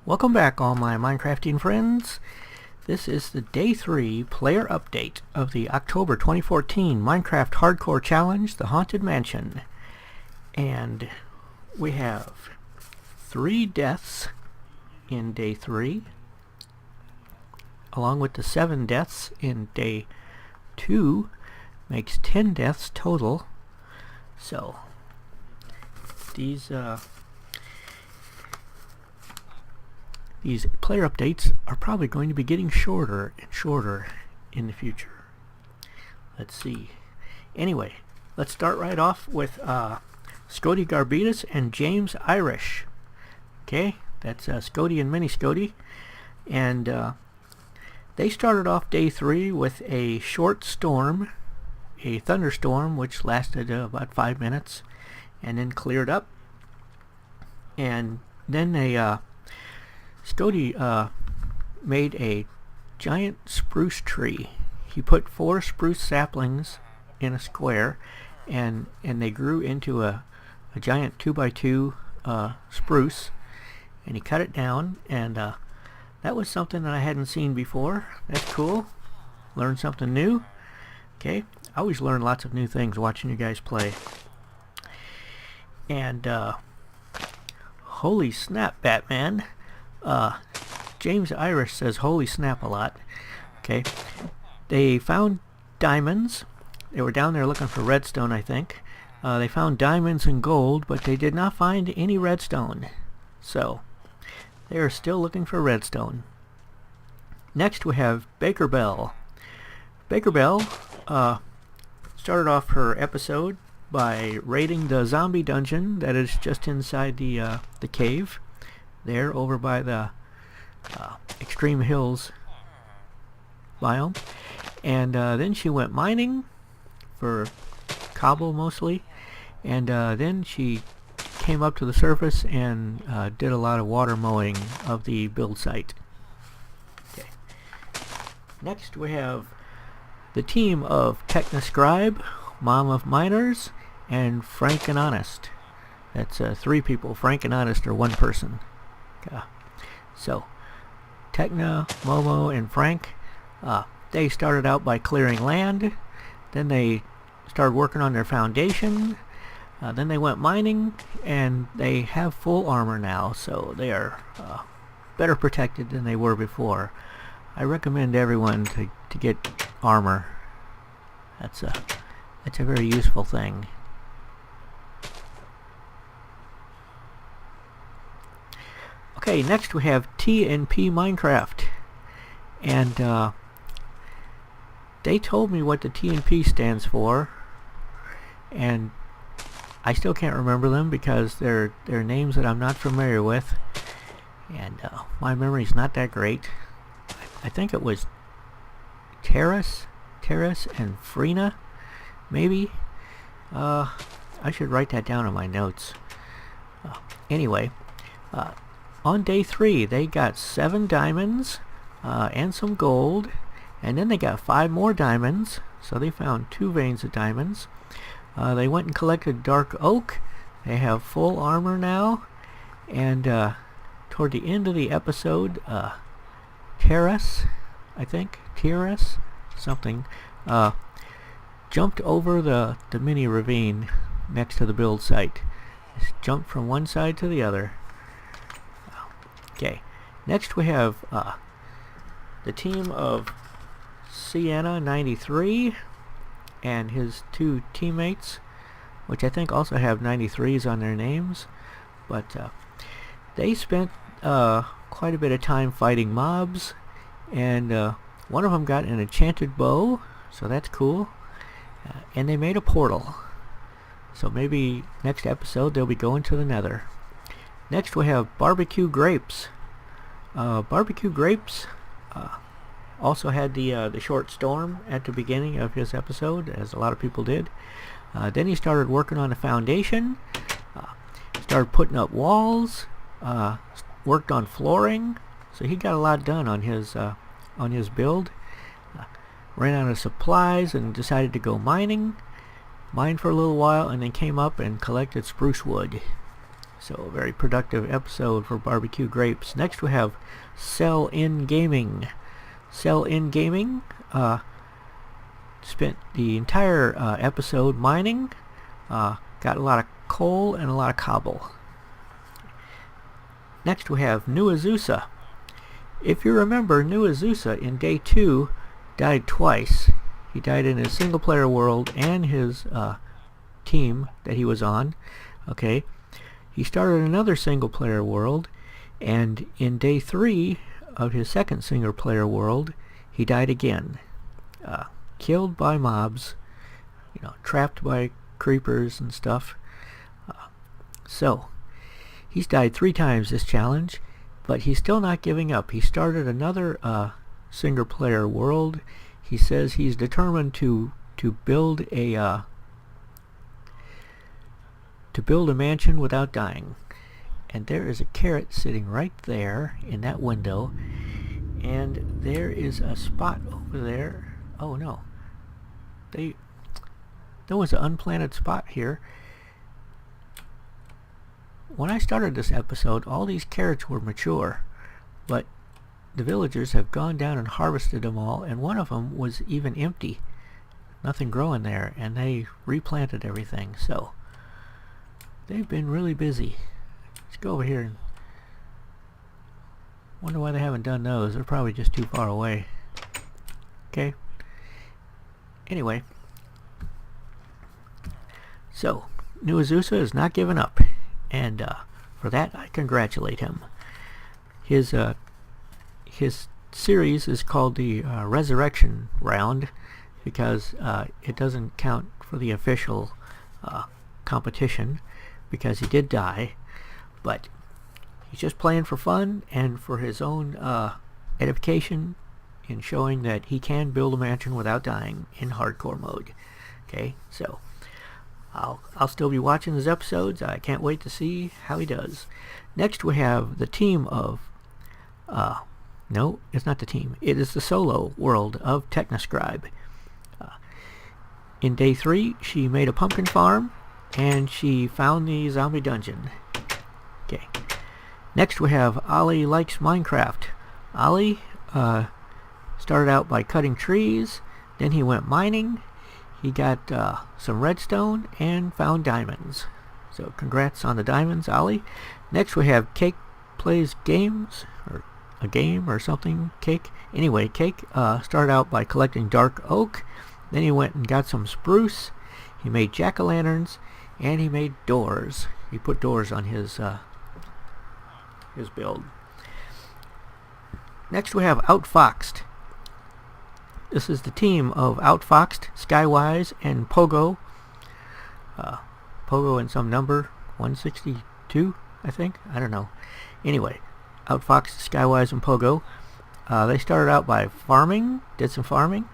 Welcome back, all my Minecrafting friends. This is the Day 3 player update of the October 2014 Minecraft Hardcore Challenge, The Haunted Mansion. And we have 3 deaths in Day 3, along with the 7 deaths in Day 2, makes 10 deaths total. So, these player updates are probably going to be getting shorter and shorter in the future. Let's see. Anyway, let's start right off with Scody Garbitas and James Irish. Okay, that's Scody and Mini Scody. And they started off Day 3 with a short storm, a thunderstorm, which lasted about 5 minutes and then cleared up. And then Scody made a giant spruce tree. He put 4 spruce saplings in a square, and they grew into a giant 2x2 spruce, and he cut it down, and that was something that I hadn't seen before. That's cool. Learned something new. Okay, I always learn lots of new things watching you guys play. And holy snap, Batman. James Irish says holy snap a lot. Okay, they found diamonds. They were down there looking for redstone, I think. They found diamonds and gold, but they did not find any redstone. So they are still looking for redstone. Next we have Baker Bell. Baker Bell started off her episode by raiding the zombie dungeon that is just inside the cave there over by the Extreme Hills biome, and then she went mining for cobble mostly, and then she came up to the surface and did a lot of water mowing of the build site. Okay. Next we have the team of Technoscribe, Mom of Miners, and Frank and Honest. That's 3 people. Frank and Honest are 1 person. So Techna, Momo, and Frank, they started out by clearing land. Then they started working on their foundation. Then they went mining, and they have full armor now, so they are better protected than they were before. I recommend everyone to get armor. That's a very useful thing. Okay, next we have TNP Minecraft, and they told me what the TNP stands for, and I still can't remember them because they're names that I'm not familiar with, and my memory's not that great. I think it was Terrace and Freena, maybe. I should write that down in my notes. Anyway, on Day 3 they got 7 diamonds and some gold, and then they got 5 more diamonds, so they found 2 veins of diamonds. They went and collected dark oak. They have full armor now, and toward the end of the episode, Terrace, I think, something, jumped over the mini ravine next to the build site. Just jumped from one side to the other. Okay, next we have the team of Sienna 93 and his 2 teammates, which I think also have 93s on their names, but they spent quite a bit of time fighting mobs, and one of them got an enchanted bow, so that's cool, and they made a portal, so maybe next episode they'll be going to the Nether. Next we have Barbecue Grapes. Barbecue Grapes also had the short storm at the beginning of his episode, as a lot of people did. Then he started working on a foundation, started putting up walls, worked on flooring, so he got a lot done on his build. Ran out of supplies and decided to go mining. Mined for a little while and then came up and collected spruce wood. So a very productive episode for Barbecue Grapes. Next we have Sell In Gaming. Sell In Gaming spent the entire episode mining. Got a lot of coal and a lot of cobble. Next we have New Azusa. If you remember, New Azusa in day 2 died twice. He died in his single player world and his team that he was on. Okay, he started another single player world, and in day 3 of his second single player world he died again. Killed by mobs, trapped by creepers and stuff. So he's died 3 times this challenge, but he's still not giving up. He started another single player world. He says he's determined to build a mansion without dying. And there is a carrot sitting right there in that window, and there is a spot over there. Oh no, there was an unplanted spot here. When I started this episode, all these carrots were mature, but the villagers have gone down and harvested them all, and one of them was even empty. Nothing growing there, and they replanted everything, so they've been really busy. Let's go over here and wonder why they haven't done those. They're probably just too far away. Okay. Anyway. So, New Azusa is not giving up, and for that I congratulate him. His series is called the Resurrection Round because it doesn't count for the official competition because he did die, but he's just playing for fun and for his own edification in showing that he can build a mansion without dying in hardcore mode. Okay, so I'll still be watching his episodes. I can't wait to see how he does. Next we have the team of no, it's not the team. It is the solo world of Technoscribe. In day 3, she made a pumpkin farm, and she found the zombie dungeon. Okay. Next we have Ollie Likes Minecraft. Ollie started out by cutting trees, then he went mining. He got some redstone and found diamonds. So congrats on the diamonds, Ollie. Next we have Cake Plays Games, or a game or something. Cake. Anyway, Cake started out by collecting dark oak. Then he went and got some spruce. He made jack-o'-lanterns, and he made doors. He put doors on his build. Next we have Outfoxed. This is the team of Outfoxed, Skywise, and Pogo. Pogo in some number, 162, I think. I don't know. Anyway, Outfoxed, Skywise, and Pogo. They started out by farming, did some farming,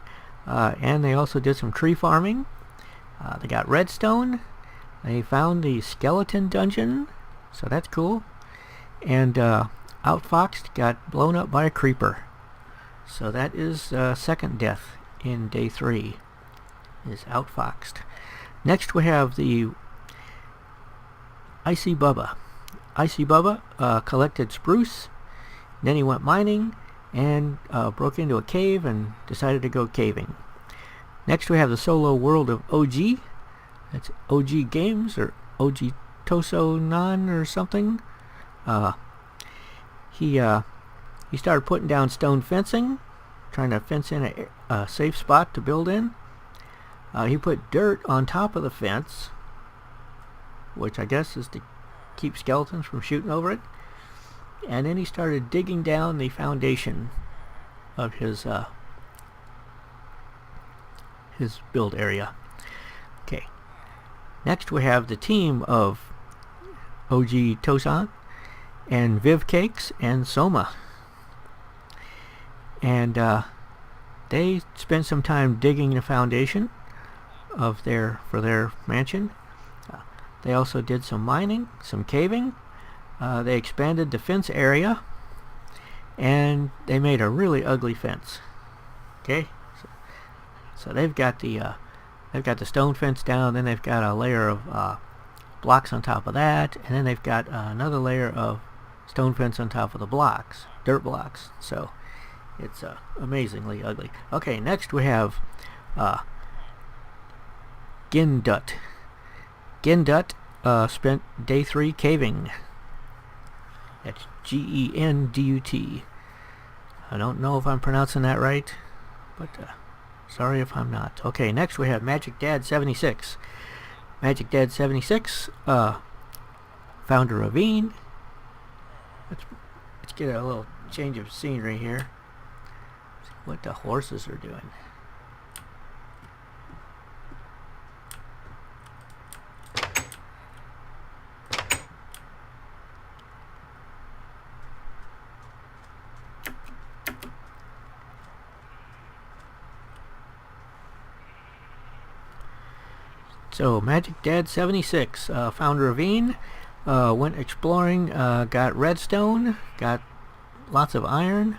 and they also did some tree farming. They got redstone. They found the skeleton dungeon, so that's cool. And Outfoxed got blown up by a creeper. So that is second death in day 3, is Outfoxed. Next we have the Icy Bubba. Icy Bubba collected spruce, then he went mining and broke into a cave and decided to go caving. Next we have the solo world of OG. That's OG Games, or OG Toso Nan or something. He started putting down stone fencing, trying to fence in a safe spot to build in. He put dirt on top of the fence, which I guess is to keep skeletons from shooting over it. And then he started digging down the foundation of his build area. Okay. Next we have the team of OG Tosan and Viv Cakes and Soma. And they spent some time digging the foundation of for their mansion. They also did some mining, some caving. They expanded the fence area, and they made a really ugly fence. Okay, so they've got the stone fence down. Then they've got a layer of blocks on top of that, and then they've got another layer of stone fence on top of the blocks, dirt blocks. So it's amazingly ugly. Okay, next we have Gindut. Gindut spent day 3 caving. That's Gendut. I don't know if I'm pronouncing that right, but sorry if I'm not. Okay, next we have Magic Dad 76. Magic Dad 76 found a ravine. Let's get a little change of scenery here. See what the horses are doing. So Magic Dad 76 found a ravine, went exploring, got redstone, got lots of iron,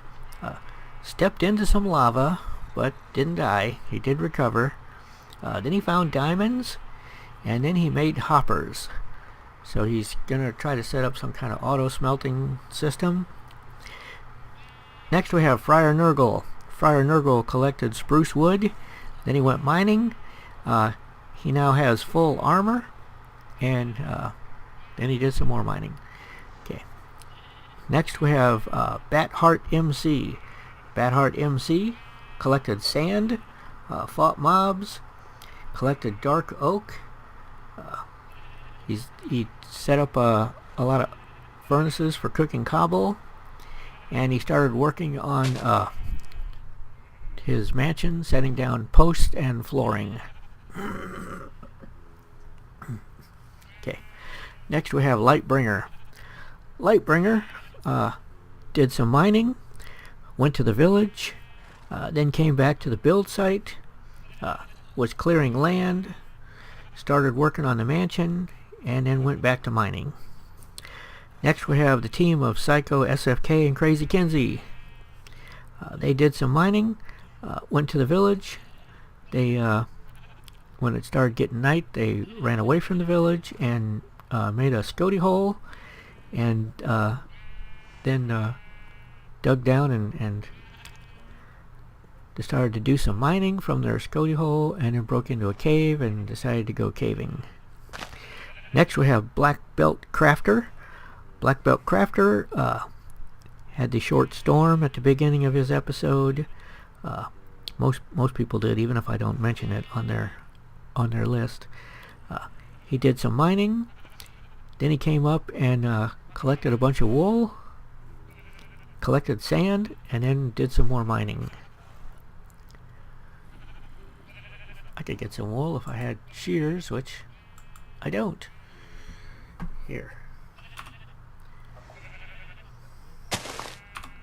stepped into some lava, but didn't die. He did recover. Then he found diamonds, and then he made hoppers. So he's gonna try to set up some kind of auto smelting system. Next we have Friar Nurgle. Friar Nurgle collected spruce wood, then he went mining. He now has full armor, and then he did some more mining. Okay. Next we have Batheart MC. Batheart MC collected sand, fought mobs, collected dark oak. He set up a lot of furnaces for cooking cobble, and he started working on his mansion, setting down posts and flooring. Okay. Next we have Lightbringer. Lightbringer did some mining, went to the village, then came back to the build site, was clearing land, started working on the mansion, and then went back to mining. Next we have the team of Psycho, SFK, and Crazy Kinsey. They did some mining, went to the village. They when it started getting night, they ran away from the village and made a Scody hole, and then dug down and they started to do some mining from their Scody hole, and then broke into a cave and decided to go caving. Next we have Black Belt Crafter. Black Belt Crafter had the short storm at the beginning of his episode. Most people did, even if I don't mention it on their list. He did some mining, then he came up and collected a bunch of wool, collected sand, and then did some more mining. I could get some wool if I had shears, which I don't. Here.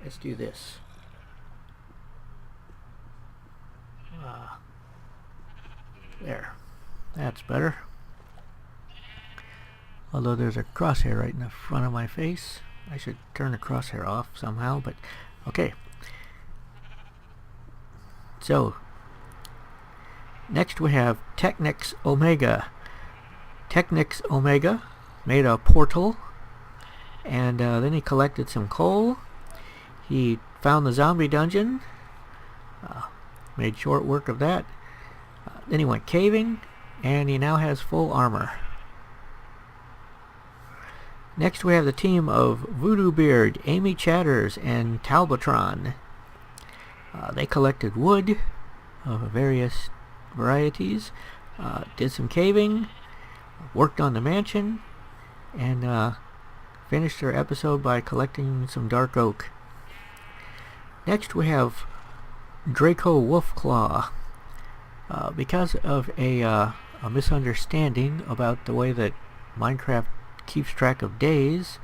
Let's do this. There. That's better. Although there's a crosshair right in the front of my face. I should turn the crosshair off somehow, but okay. So, next we have Technix Omega. Technix Omega made a portal, and then he collected some coal. He found the zombie dungeon, made short work of that. Then he went caving, and he now has full armor. Next we have the team of Voodoo Beard, Amy Chatters, and Talbotron. They collected wood of various varieties, did some caving, worked on the mansion, and finished their episode by collecting some dark oak. Next we have Draco Wolfclaw. Because of a misunderstanding about the way that Minecraft keeps track of days,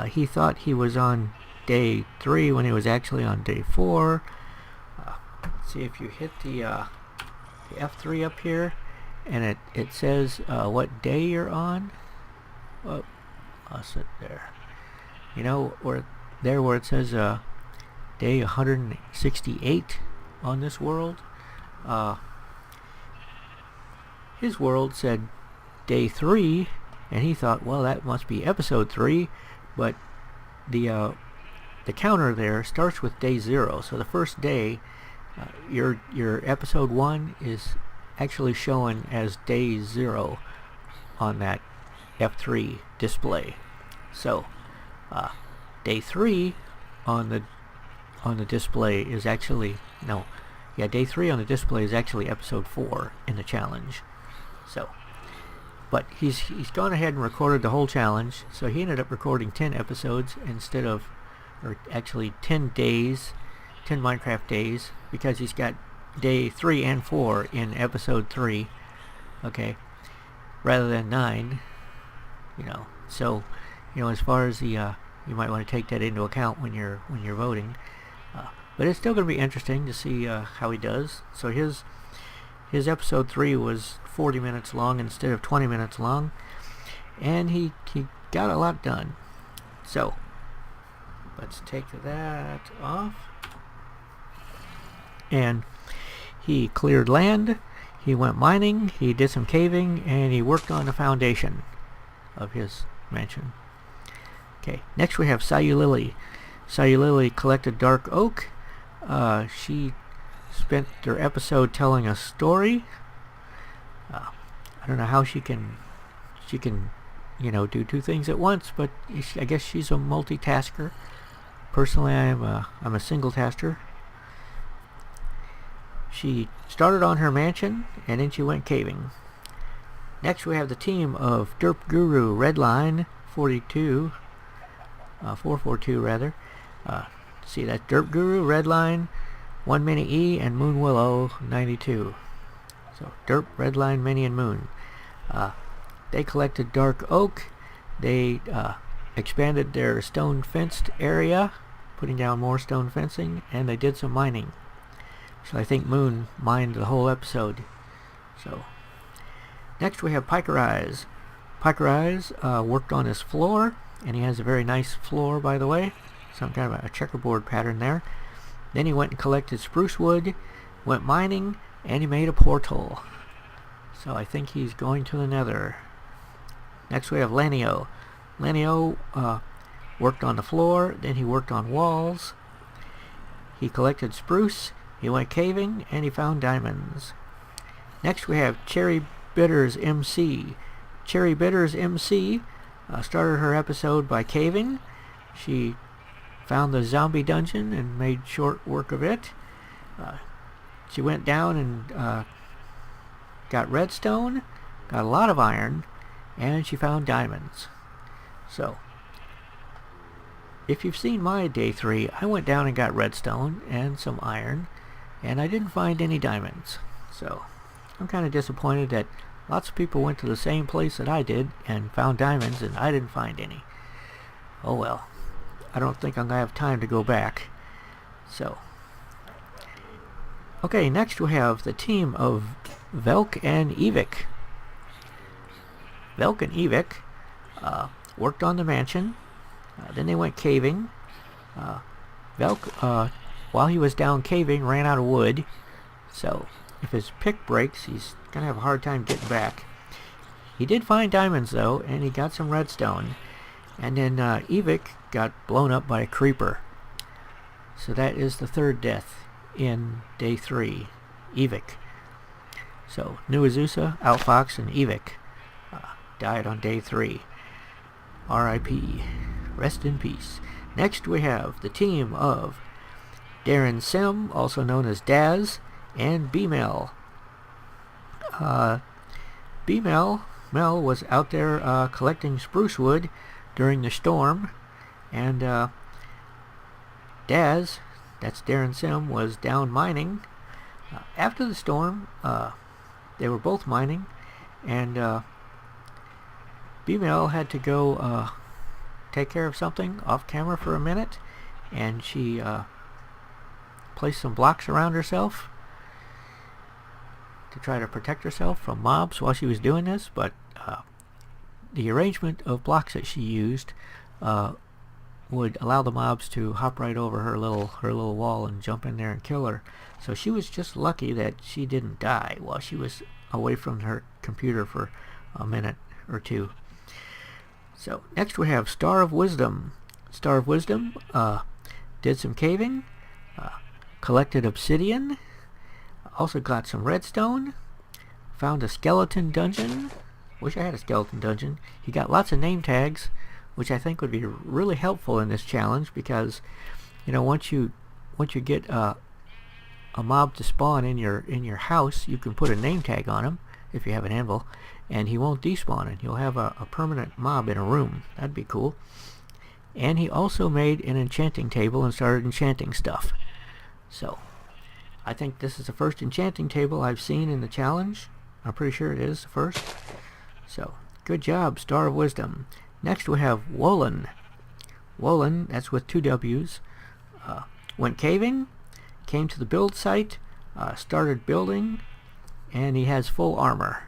he thought he was on day 3 when he was actually on day 4. Let's see if you hit the F3 up here, and it says what day you're on. Oh, lost it there. You know, where it says day 168 on this world. His world said day 3, and he thought, well, that must be episode 3, but the counter there starts with day 0. So the first day, your episode 1 is actually shown as day 0 on that F3 display. So day 3 on the display is actually day 3 on the display is actually episode 4 in the challenge. So, but he's gone ahead and recorded the whole challenge. So he ended up recording 10 episodes instead of, or actually 10 days, 10 Minecraft days, because he's got day 3 and 4 in episode 3. Okay, rather than 9. So as far as the you might want to take that into account when you're voting. But it's still going to be interesting to see how he does. So his episode 3 was 40 minutes long instead of 20 minutes long, and he got a lot done. So let's take that off. And he cleared land, he went mining, he did some caving, and he worked on the foundation of his mansion. Okay, next we have Sayulili. Sayulili collected dark oak. She spent her episode telling a story. I don't know how she can do 2 things at once, but I guess she's a multitasker. Personally, I'm a single tasker. She started on her mansion, and then she went caving. Next we have the team of Derp Guru Redline 42, 442 rather. See, that's Derp Guru, Redline, 1 Mini E, and Moon Willow 92. So Derp, Redline, Mini, and Moon. They collected dark oak. They expanded their stone fenced area, putting down more stone fencing, and they did some mining. So I think Moon mined the whole episode. So next we have Piker Eyes. Piker Eyes worked on his floor, and he has a very nice floor, by the way. Some kind of a checkerboard pattern there. Then he went and collected spruce wood, went mining, and he made a portal. So I think he's going to the nether. Next we have Lanio. Lanio worked on the floor, then he worked on walls. He collected spruce, he went caving, and he found diamonds. Next we have Cherry Bitters MC. Cherry Bitters MC started her episode by caving. She found the zombie dungeon and made short work of it. She went down and got redstone, got a lot of iron, and she found diamonds. So, if you've seen my day 3, I went down and got redstone and some iron, and I didn't find any diamonds. So, I'm kind of disappointed that lots of people went to the same place that I did and found diamonds, and I didn't find any. Oh well. I don't think I'm going to have time to go back. So, okay, next we have the team of Velk and Evik. Velk and Evik worked on the mansion. Then they went caving. Velk, while he was down caving, ran out of wood. So, if his pick breaks, he's going to have a hard time getting back. He did find diamonds, though, and he got some redstone. And then Evik got blown up by a creeper. So that is the 3rd death in day 3. Evik. So Nuazusa, Outfox, and Evik died on day 3. R.I.P. Rest in peace. Next we have the team of Darren Sim, also known as Daz, and B-Mel. Mel was out there collecting spruce wood during the storm, and Daz, that's Darren Sim, was down mining. After the storm, they were both mining, and B-Mel had to go take care of something off camera for a minute, and she placed some blocks around herself to try to protect herself from mobs while she was doing this, but the arrangement of blocks that she used would allow the mobs to hop right over her little wall and jump in there and kill her. So she was just lucky that she didn't die while she was away from her computer for a minute or two. So next we have Star of Wisdom. Star of Wisdom did some caving, collected obsidian, also got some redstone, found a skeleton dungeon. Wish I had a skeleton dungeon. He got lots of name tags, which I think would be really helpful in this challenge, because once you get a mob to spawn in your house, you can put a name tag on him if you have an anvil, and he won't despawn, and you'll have a permanent mob in a room. That'd be cool. And he also made an enchanting table and started enchanting stuff. So I think this is the first enchanting table I've seen in the challenge. I'm pretty sure it is the first. So good job, Star of Wisdom. Next we have Wolin. Wolin, that's with 2 W's. Went caving, came to the build site, started building, and he has full armor.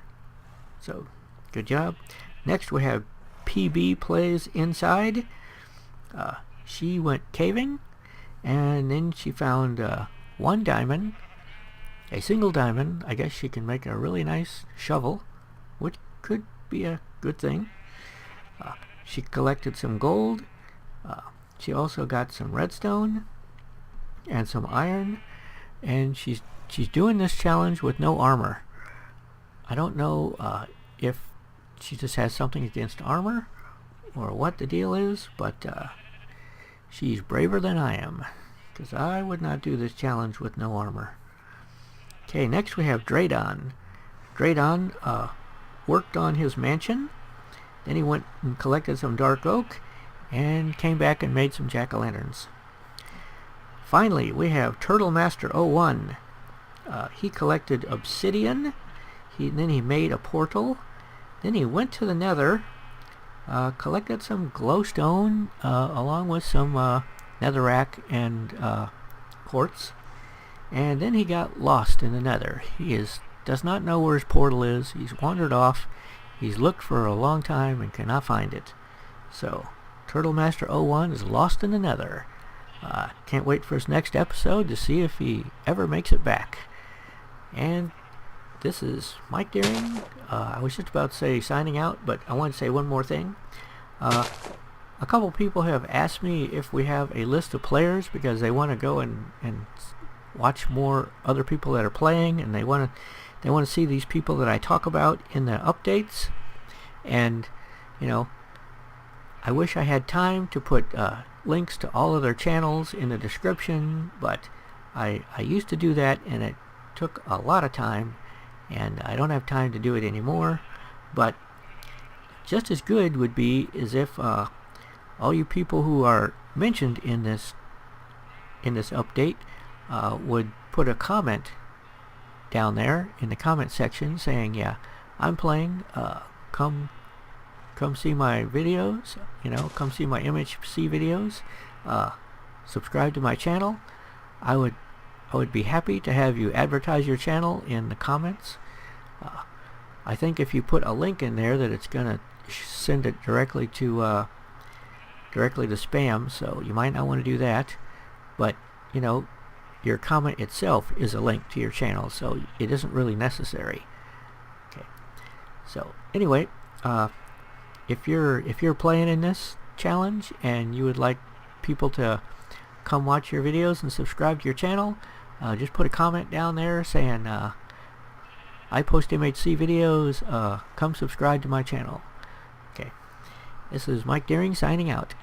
So good job. Next we have PB Plays Inside. She went caving, and then she found 1 diamond, a single diamond. I guess she can make a really nice shovel, which could be a good thing. She collected some gold. She also got some redstone and some iron, and she's doing this challenge with no armor. I don't know if she just has something against armor or what the deal is, but she's braver than I am, because I would not do this challenge with no armor. Okay, next we have Draydon. Draydon worked on his mansion, then he went and collected some dark oak, and came back and made some jack-o'-lanterns. Finally, we have Turtle Master 01. He collected obsidian, then he made a portal, then he went to the nether, collected some glowstone along with some netherrack and quartz, and then he got lost in the nether. He does not know where his portal is. He's wandered off. He's looked for a long time and cannot find it. So Turtle Master 01 is lost in the nether. Can't wait for his next episode to see if he ever makes it back. And this is Mike Deering. I was just about to say signing out, but I want to say one more thing. A couple people have asked me if we have a list of players, because they want to go and watch more other people that are playing, and they want to see these people that I talk about in the updates. And I wish I had time to put links to all of their channels in the description, but I used to do that, and it took a lot of time, and I don't have time to do it anymore. But just as good would be is if all you people who are mentioned in this update would put a comment down there in the comment section saying, yeah, I'm playing, come see my videos, come see my MHC videos, subscribe to my channel. I would be happy to have you advertise your channel in the comments. I think if you put a link in there, that it's gonna send it directly to spam, so you might not want to do that. But your comment itself is a link to your channel, so it isn't really necessary. Okay. So anyway, if you're playing in this challenge and you would like people to come watch your videos and subscribe to your channel, just put a comment down there saying, I post MHC videos, come subscribe to my channel. Okay. This is Mike Deering signing out.